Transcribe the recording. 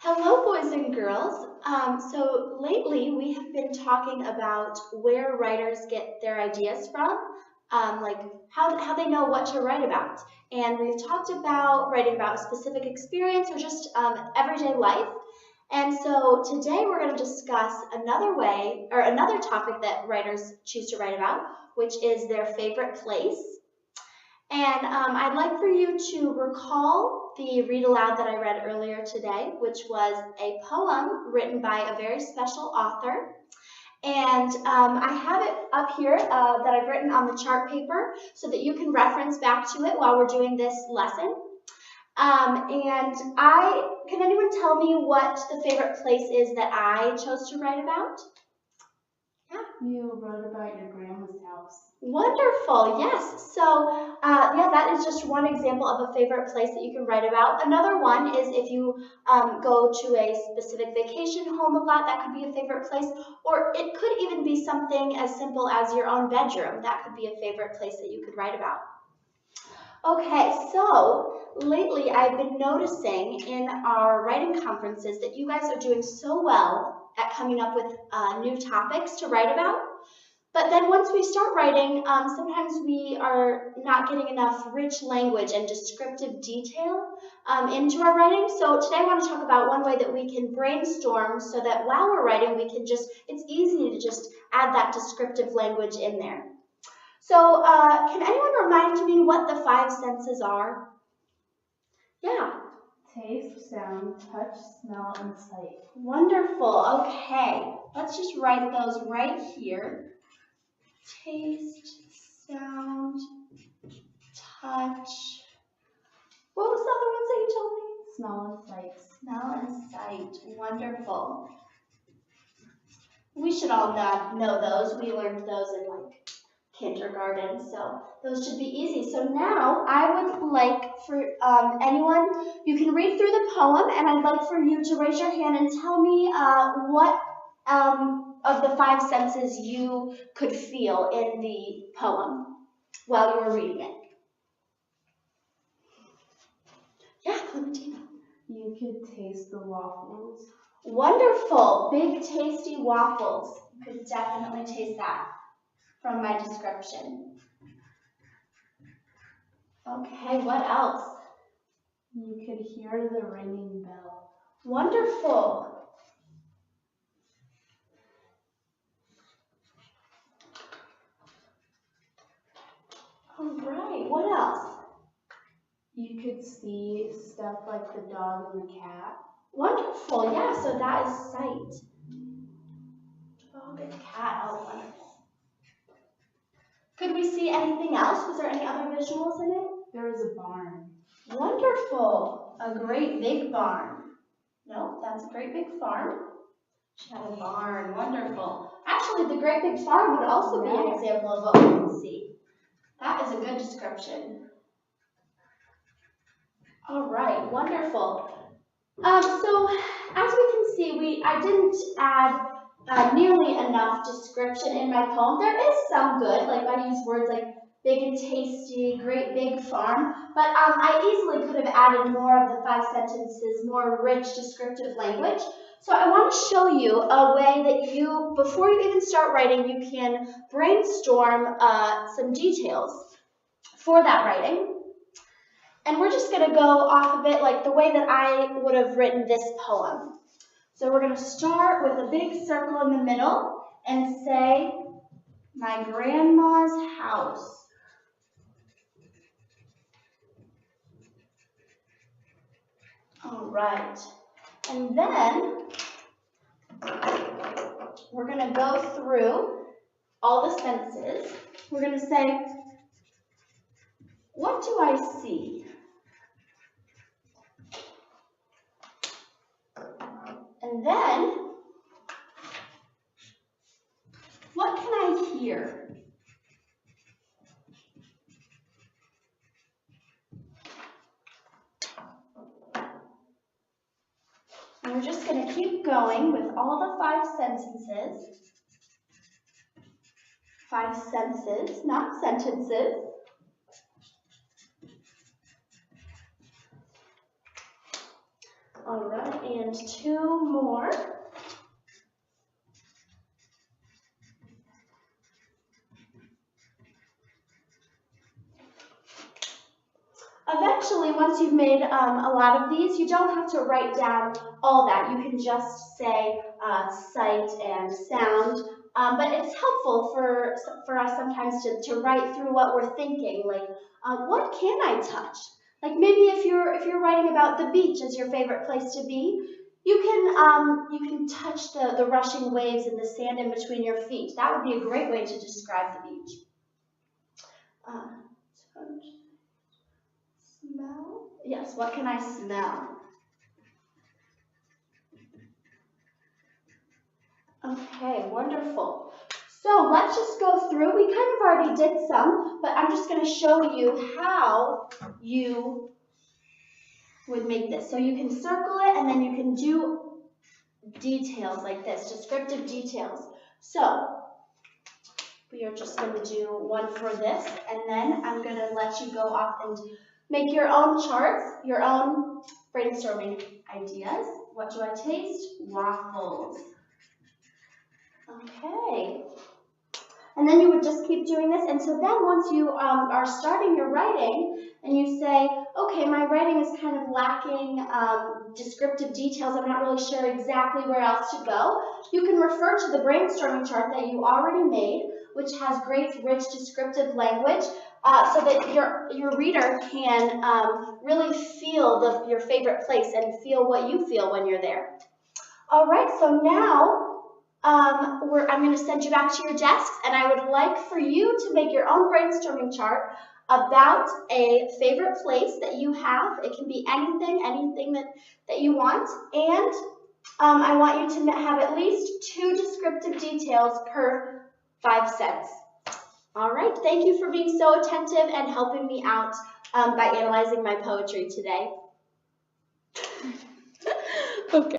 Hello, boys and girls. So lately we have been talking about where writers get their ideas from, like how they know what to write about. And we've talked about writing about a specific experience or just everyday life. And so today we're going to discuss another way or another topic that writers choose to write about, which is their favorite place. And I'd like for you to recall the read aloud that I read earlier today, which was a poem written by a very special author. And I have it up here that I've written on the chart paper so that you can reference back to it while we're doing this lesson. Can anyone tell me what the favorite place is that I chose to write about? You wrote about your grandma's house. Wonderful, yes. So, yeah, that is just one example of a favorite place that you can write about. Another one is if you go to a specific vacation home a lot, that could be a favorite place. Or it could even be something as simple as your own bedroom. That could be a favorite place that you could write about. Okay, so lately I've been noticing in our writing conferences that you guys are doing so well at coming up with new topics to write about. But then once we start writing, sometimes we are not getting enough rich language and descriptive detail into our writing. So today I want to talk about one way that we can brainstorm so that while we're writing, it's easy to just add that descriptive language in there. So can anyone remind me what the 5 senses are? Yeah. Taste, sound, touch, smell, and sight. Wonderful. Okay. Let's just write those right here. Taste, sound, touch. What was the other ones that you told me? Smell and sight. Smell and sight. Wonderful. We should all know those. We learned those in kindergarten, so those should be easy. So now I would like for anyone, you can read through the poem, and I'd like for you to raise your hand and tell me what of the 5 senses you could feel in the poem while you were reading it. Yeah, Clementina. You could taste the waffles. Wonderful. Big, tasty waffles. You could definitely taste that from my description. Okay, what else? You could hear the ringing bell. Wonderful. All right, what else? You could see stuff like the dog and the cat. Wonderful, yeah, so that is sight. Dog and cat, oh, wonderful. Could we see anything else? Was there any other visuals in it? There was a barn. Wonderful, a great big barn. No, that's a great big farm. She had a barn, wonderful. Actually, the great big farm would also be an example of what we can see. That is a good description. All right, wonderful. So as we can see, I didn't add nearly enough description in my poem. There is some good, like I use words like big and tasty, great big farm, but I easily could have added more of the 5 sentences, more rich descriptive language. So I want to show you a way that you, before you even start writing, you can brainstorm some details for that writing. And we're just going to go off of it like the way that I would have written this poem. So we're going to start with a big circle in the middle and say, my grandma's house. All right. And then we're going to go through all the senses. We're going to say, what do I see? And then, what can I hear? And we're just going to keep going with all the 5 sentences. 5 senses, not sentences. All right. And 2 more. Eventually, once you've made a lot of these, you don't have to write down all that. You can just say sight and sound, but it's helpful for us sometimes to write through what we're thinking, like what can I touch? Like maybe if you're writing about the beach as your favorite place to be, you can touch the rushing waves and the sand in between your feet. That would be a great way to describe the beach. Touch. Smell? Yes, what can I smell? Okay, wonderful. So let's just go through. We kind of already did some, but I'm just going to show you how you would make this. So you can circle it and then you can do details like this, descriptive details. So we are just going to do one for this, and then I'm going to let you go off and make your own charts, your own brainstorming ideas. What do I taste? Waffles. Okay. And then you would just keep doing this. And so then once you are starting your writing and you say, okay, my writing is kind of lacking descriptive details, I'm not really sure exactly where else to go, you can refer to the brainstorming chart that you already made, which has great, rich, descriptive language, so that your reader can really feel your favorite place and feel what you feel when you're there. All right, so now I'm going to send you back to your desks, and I would like for you to make your own brainstorming chart about a favorite place that you have. It can be anything that you want, and I want you to have at least 2 descriptive details per 5 cents. All right, thank you for being so attentive and helping me out by analyzing my poetry today. Okay.